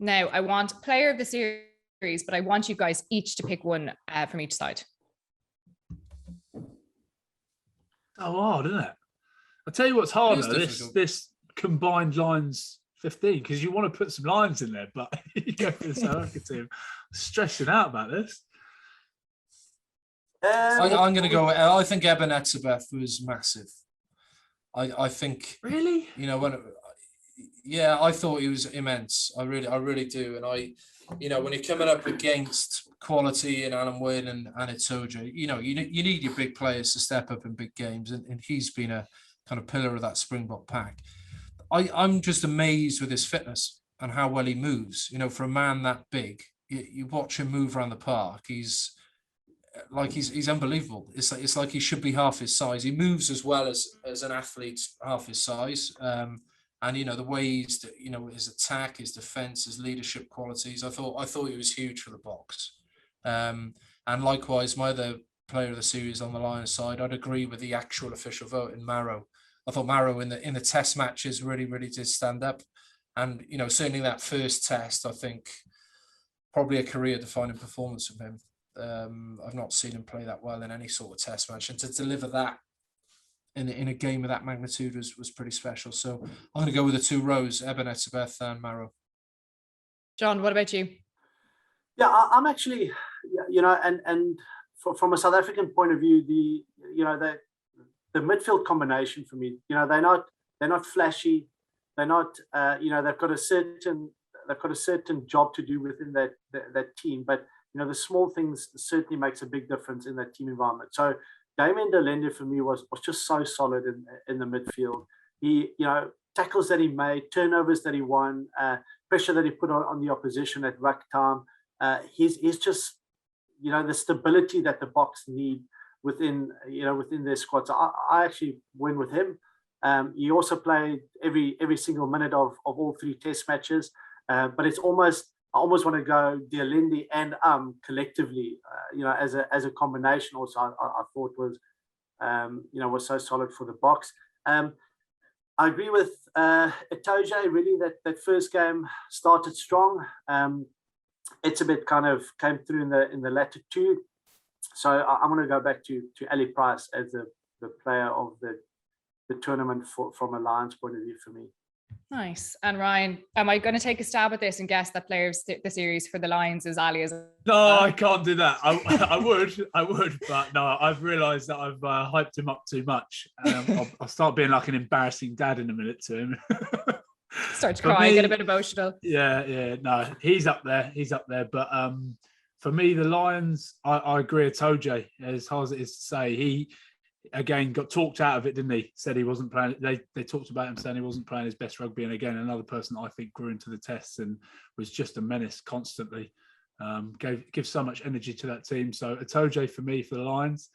Now, I want player of the series, but I want you guys each to pick one from each side. Oh, hard, isn't it? I'll tell you what's harder, this combined lines 15, because you want to put some lines in there, but you go for the South Africa team. Stressing out about this. I'm going to go. I think Ebenezer was massive. I think really, you know, I thought he was immense. I really do. And when you're coming up against quality in Alan Wynne and Itoje, you need your big players to step up in big games, and he's been a kind of pillar of that Springbok pack. I'm just amazed with his fitness and how well he moves. For a man that big, you watch him move around the park. He's unbelievable. It's like he should be half his size. He moves as well as an athlete half his size. And the way he's, his attack, his defense, his leadership qualities. I thought he was huge for the Boks. And likewise, my other player of the series on the Lions side, I'd agree with the actual official vote in Maro. I thought Maro in the test matches really did stand up, and certainly that first test, I think probably a career-defining performance from him. I've not seen him play that well in any sort of test match, and to deliver that in a game of that magnitude was pretty special. So I'm going to go with the two rows, Ebenezer and Maro. John, what about you? Yeah, I'm actually, and from a South African point of view, the midfield combination for me, they're not flashy, they're not, they've got a certain job to do within that team, but the small things certainly makes a big difference in that team environment. So Damian de Allende for me was just so solid in the midfield. He, tackles that he made, turnovers that he won, pressure that he put on the opposition at ruck time. He's just, the stability that the Boks need within their squad. So I actually win with him. He also played every single minute of all three test matches, but it's I almost want to go de Allende and collectively, as a combination. Also, I thought was so solid for the Boks. I agree with Itoje. Really, that first game started strong. It's a bit kind of came through in the latter two. So I'm going to go back to Ali Price as the player of the tournament from a Lions point of view for me. Nice. And Ryan, am I going to take a stab at this and guess that player of the series for the Lions is Ali? No, I can't do that. I would, but no, I've realised that I've hyped him up too much. I'll start being like an embarrassing dad in a minute to him. Start to cry, get a bit emotional. Yeah. No, he's up there. But for me, the Lions, I agree with Itoje, as hard as it is to say. He, again, got talked out of it, didn't he? Said he wasn't playing. They talked about him saying he wasn't playing his best rugby. And again, another person that I think grew into the tests and was just a menace constantly. Give so much energy to that team. So Itoje for me for the Lions.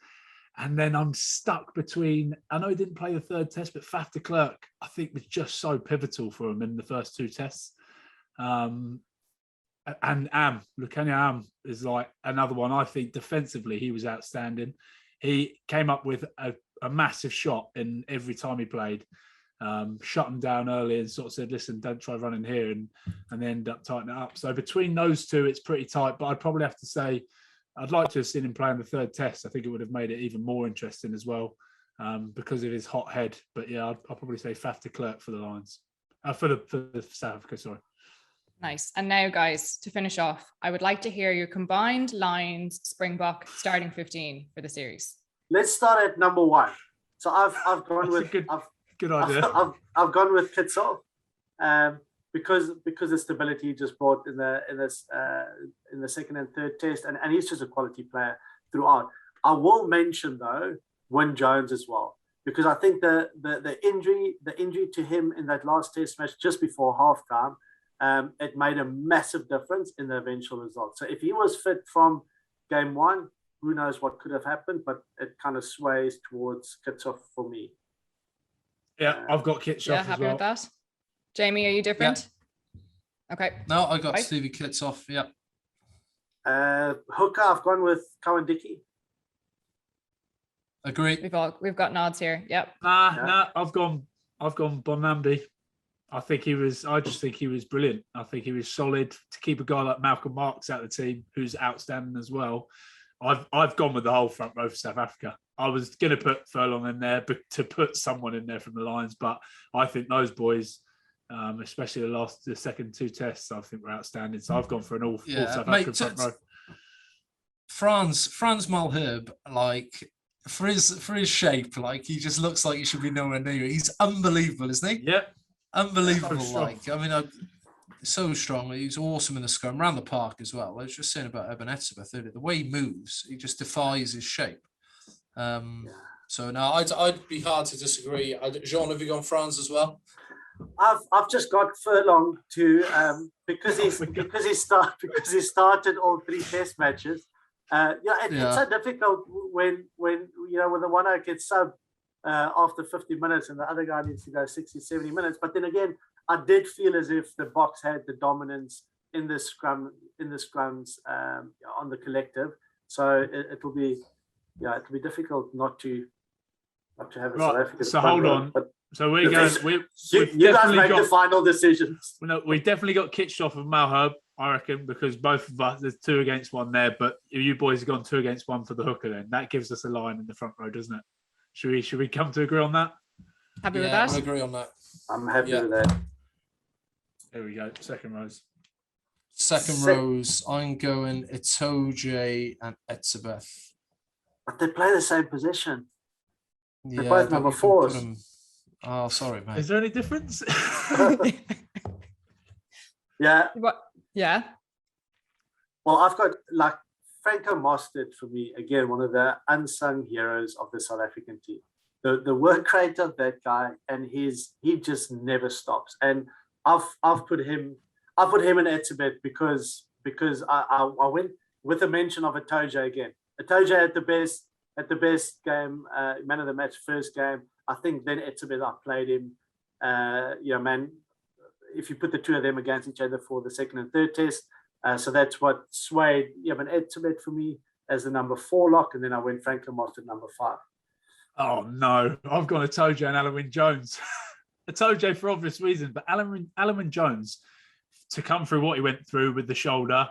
And then I'm stuck between, I know he didn't play the third test, but Faf de Klerk, I think, was just so pivotal for him in the first two tests. And Lukhanyo Am is like another one. I think defensively, he was outstanding. He came up with a massive shot in every time he played, shut him down early and sort of said, listen, don't try running here, and they end up tightening it up. So between those two, it's pretty tight, but I'd probably have to say I'd like to have seen him playing the third test. I think it would have made it even more interesting as well because of his hot head. But yeah, I'll probably say Faf de Klerk for the Lions, for the South Africa, sorry. Nice. And now, guys, to finish off, I would like to hear your combined Lions Springbok starting 15 for the series. Let's start at number one. So I've gone with good idea. I've gone with Kitsov, because the stability he just brought in the second and third test, and he's just a quality player throughout. I will mention though Wyn Jones as well, because I think the injury to him in that last test match just before halftime, it made a massive difference in the eventual result. So if he was fit from game one, who knows what could have happened, but it kind of sways towards Kitsov for me. Yeah, I've got Kitsov as happy well. with that. Jamie, are you different? Yeah. Okay. No, I got Stevie Kitsov. Yeah. Hooker, I've gone with Cowan Dickey. Agree. We've got nods here. Yep. Nah, I've gone Bonambi. I just think he was brilliant. I think he was solid. To keep a guy like Malcolm Marks out of the team, who's outstanding as well. I've gone with the whole front row for South Africa. I was going to put Furlong in there, but to put someone in there from the Lions. But I think those boys, especially the second two tests, I think were outstanding. So I've gone for an all South African front row. Franz Malherbe, like for his shape, like he just looks like he should be nowhere near. He's unbelievable, isn't he? Yeah, unbelievable. So like I mean, so strong. He's awesome in the scrum, around the park as well. I was just saying about Eben Etzebeth, the way he moves, he just defies his shape. So no, I'd be hard to disagree. Jean, have you gone Franz as well? I've just got Furlong to because he started all 3 test matches. It's so difficult when when the one gets subbed after 50 minutes and the other guy needs to go 60, 70 minutes. But then again, I did feel as if the Boks had the dominance in the scrums on the collective. So it'll be difficult not to have a South African. So hold on. So we're going. You guys make the final decisions. We definitely got kitched off of Malherbe, I reckon, because both of us, there's 2 against 1 there. But you boys have gone 2 against 1 for the hooker. Then that gives us a line in the front row, doesn't it? Should we come to agree on that? Happy with that? I agree on that. I'm happy with that. There we go. Second rows. Rows. I'm going Itoje and Etzebeth. But they play the same position. They're both number 4s. Oh, sorry, mate. Is there any difference? Yeah. What? Yeah. Well, I've got like Franco Mostert for me, again, one of the unsung heroes of the South African team. The work rate of that guy, and he just never stops. And I've put him in Etzebeth because I went with a mention of Itoje again. Itoje at the best game, man of the match, first game. I think then Etzebeth, I played him. Man, if you put the 2 of them against each other for the second and third test, so that's what swayed Etzebeth for me as the number 4 lock, and then I went Franklin Mostert number 5. Oh no, I've gone Itoje and Alun Jones. Itoje for obvious reasons, but Alun Jones, to come through what he went through with the shoulder.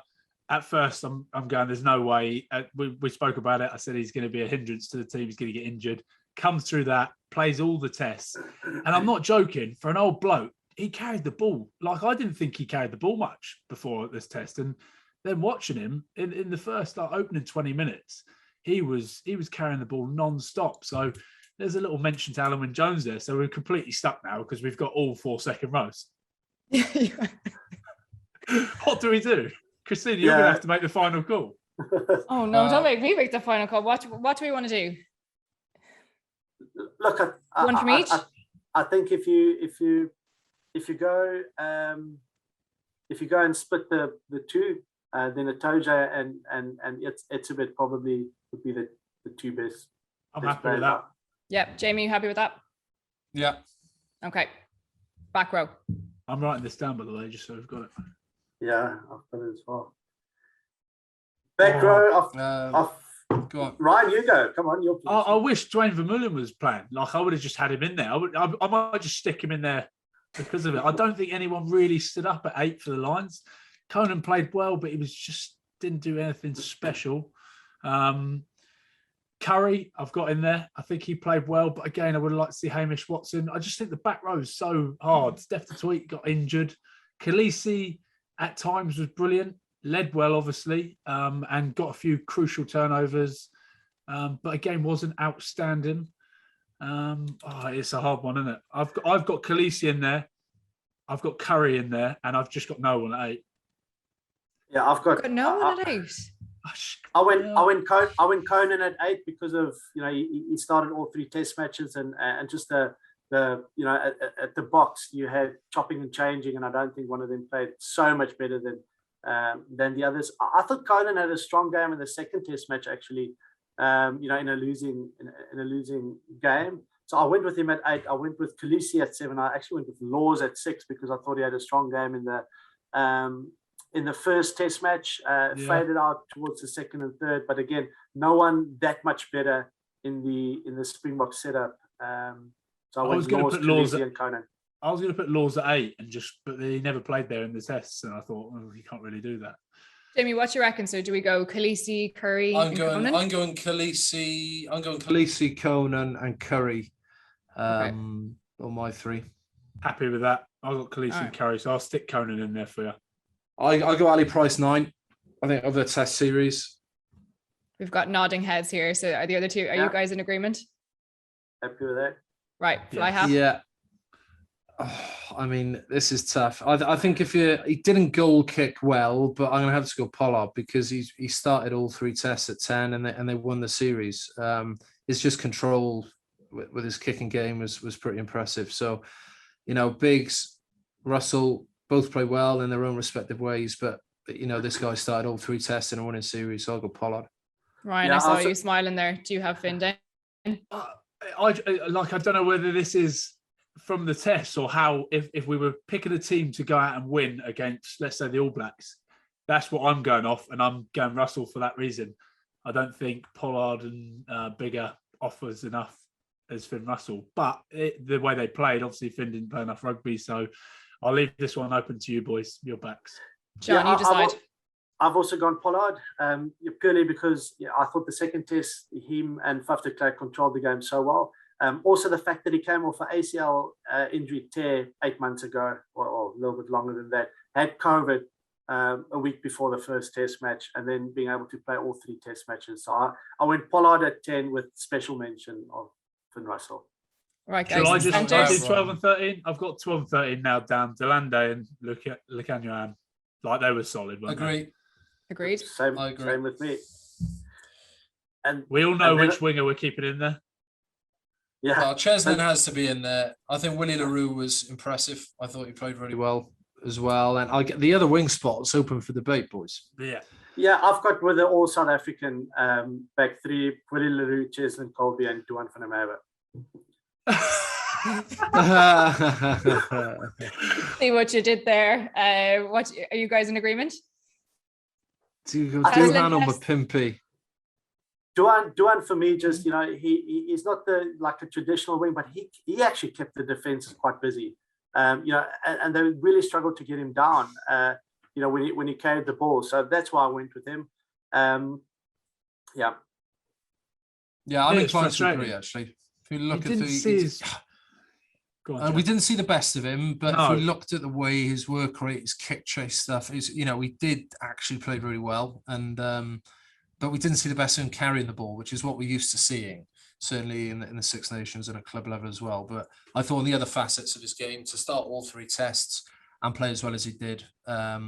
At first, I'm going, there's no way. We spoke about it. I said he's going to be a hindrance to the team. He's going to get injured. Comes through that, plays all the tests. And I'm not joking. For an old bloke, he carried the ball. Like, I didn't think he carried the ball much before this test. And then watching him in the first opening 20 minutes, he was carrying the ball non-stop. So there's a little mention to Alun Jones there. So we're completely stuck now because we've got all 4 second rows. What do we do? Christina, you're going to have to make the final call. Oh no, don't make me make the final call. What do we want to do? Look, one from each. I think if you go and split the 2, then Itoje and Etzebeth probably would be the 2 best. I'm happy with that. Yeah, Jamie, you happy with that? Yeah. Okay. Back row. I'm writing this down, by the way, just so we've got it. Yeah, I've got it as well. Back row. Go on. Ryan, you go. Come on. I wish Dwayne Vermeulen was playing. Like, I would have just had him in there. I might just stick him in there because of it. I don't think anyone really stood up at 8 for the Lions. Conan played well, but he didn't do anything special. Curry, I've got in there. I think he played well, but again, I would like to see Hamish Watson. I just think the back row is so hard. Steph de Tweet got injured. Khaleesi at times was brilliant. Led well, obviously, and got a few crucial turnovers, but again wasn't outstanding. It's a hard one, isn't it? I've got Khaleesi in there, I've got Curry in there, and I've just got no one at 8. Yeah, I've got no one at 8. I went Conan at 8 because of he started all 3 test matches and just the at the Boks you had chopping and changing, and I don't think one of them played so much better than the others. I thought Conan had a strong game in the second test match, actually, in a losing game. So I went with him at 8. I went with Khaleesi at 7. I actually went with Laws at 6 because I thought he had a strong game in the first test match. Faded out towards the second and third, but again, no one that much better in the Springbok setup. So I was going to put Khaleesi and Conan. I was going to put Laws at 8 but he never played there in the tests, and I thought, well, you can't really do that. Jamie, what do you reckon? So do we go Khaleesi, Curry, and Conan? I'm going Khaleesi, Conan, and Curry. On my 3. Happy with that. I've got Khaleesi and Curry, so I'll stick Conan in there for you. I go Ali Price 9. I think of the test series. We've got nodding heads here. So are the other two? Are you guys in agreement? Happy with that. Right. Fly half. Yeah. Oh, I mean, this is tough. I think he didn't goal kick well, but I'm gonna have to go Pollard because he started all 3 tests at 10 and they won the series. His just control with his kicking game was pretty impressive. So, Biggs, Russell both play well in their own respective ways, but this guy started all 3 tests in a winning series, so I'll go Pollard. Ryan, I saw you smiling there. Do you have Finn down? I don't know whether this is from the tests or how, if we were picking a team to go out and win against, let's say, the All Blacks, that's what I'm going off, and I'm going Russell for that reason. I don't think Pollard and Bigger offers enough as Finn Russell, but the way they played, obviously Finn didn't play enough rugby, so I'll leave this one open to you boys, your backs. John, you decide. I've also gone Pollard, purely because I thought the second test, him and Faf de Klerk controlled the game so well. Also, the fact that he came off an ACL injury tear 8 months ago, or a little bit longer than that, had COVID a week before the first test match, and then being able to play all 3 test matches. So I went Pollard at 10 with special mention of Finn Russell. Right, guys. Shall I just do 12 and 13? I've got 12 and 13 now down. Delande and Lukhanyan. Like, they were solid, weren't they? Agreed. Same with me. And we all know which winger we're keeping in there. Yeah, well, Cheslin has to be in there. I think Willie LaRue was impressive. I thought he played really well as well. And I get the other wing spots open for debate, boys. Yeah, I've got with the all South African back 3, Willie LaRue, Cheslin Colby, and Duan van der Merwe. See what you did there. What are you guys in agreement? Duhan or Mapimpi? Duan for me, just he's not like a traditional wing, but he actually kept the defense quite busy. And they really struggled to get him down. When he carried the ball, so that's why I went with him. Yeah, I'm inclined to agree. Actually, if you look we didn't see the best of him, but if we looked at the way his work rate, his kick chase stuff is, we did actually play really well, and but we didn't see the best of him carrying the ball, which is what we're used to seeing, certainly in the Six Nations and at club level as well. But I thought on the other facets of his game, to start all 3 tests and play as well as he did, I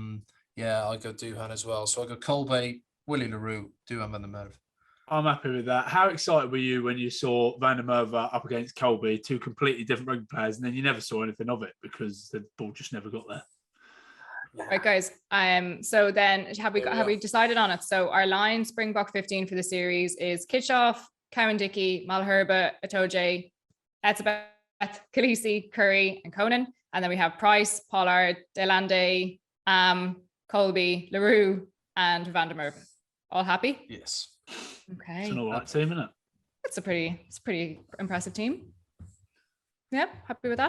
go Duhan as well. So I go Colby, Willie LaRue, Duhan van der Merwe. I'm happy with that. How excited were you when you saw Van der Merwe up against Colby, 2 completely different rugby players, and then you never saw anything of it because the ball just never got there? Right, guys. So then have we decided on it? So our line Springbok 15 for the series is Kitchoff, Cowan-Dickey, Malherbe, Atoje, Etzebeth, Khaleesi, Curry, and Conan. And then we have Price, Pollard, Delande, Colby, LaRue, and Van der Merwe. All happy? Yes. Okay. It's an all right team, isn't it? It's a pretty impressive team. Yeah, happy with that.